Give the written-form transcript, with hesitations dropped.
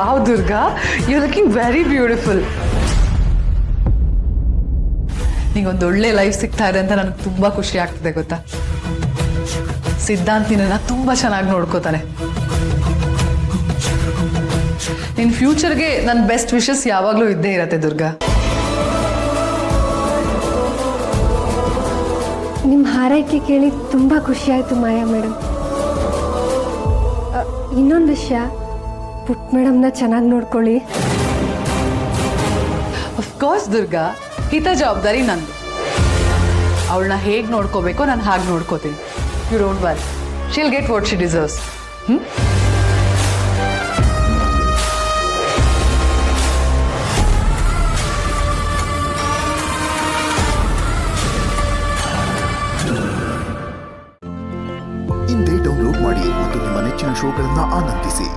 Wow Durga, you looking very beautiful. ನಿಂಗೊಂದು ಒಳ್ಳೆ life ಸಿಗ್ತಾ ಇದೆ ಅಂತ ನನಗೆ ತುಂಬಾ ಖುಷಿ ಆಗ್ತಿದೆ ಗೊತ್ತಾ. ಸಿದ್ಧಾಂತ್ ನಿನ್ನ ತುಂಬಾ ಚೆನ್ನಾಗಿ ನೋಡ್ಕೋತಾನೆ. ನಿನ್ ಫ್ಯೂಚರ್ಗೆ ನನ್ನ ಬೆಸ್ಟ್ ವಿಶಸ್ ಯಾವಾಗಲೂ ಇದ್ದೇ ಇರತ್ತೆ ದುರ್ಗಾ. ನಿಮ್ಮ ಹಾರೈಕೆ ಕೇಳಿ ತುಂಬ ಖುಷಿ ಆಯಿತು ಮಾಯಾ ಮೇಡಮ್. ಇನ್ನೊಂದು ವಿಷಯ, ಪುಟ್ ಮೇಡಮ್ನ ಚೆನ್ನಾಗಿ ನೋಡ್ಕೊಳ್ಳಿ. ಅಫ್ಕೋರ್ಸ್ ದುರ್ಗಾ, ಹಿತ ಜವಾಬ್ದಾರಿ ನಂದು. ಅವಳನ್ನ ಹೇಗೆ ನೋಡ್ಕೋಬೇಕೋ ನಾನು ಹಾಗೆ ನೋಡ್ಕೋತೀನಿ. You don't worry, she'll get what she deserves. ಇಂದೇ ಡೌನ್ಲೋಡ್ ಮಾಡಿ ಮತ್ತು ನಿಮ್ಮ ನೆಚ್ಚಿನ ಶೋಗಳನ್ನು ಆನಂದಿಸಿ.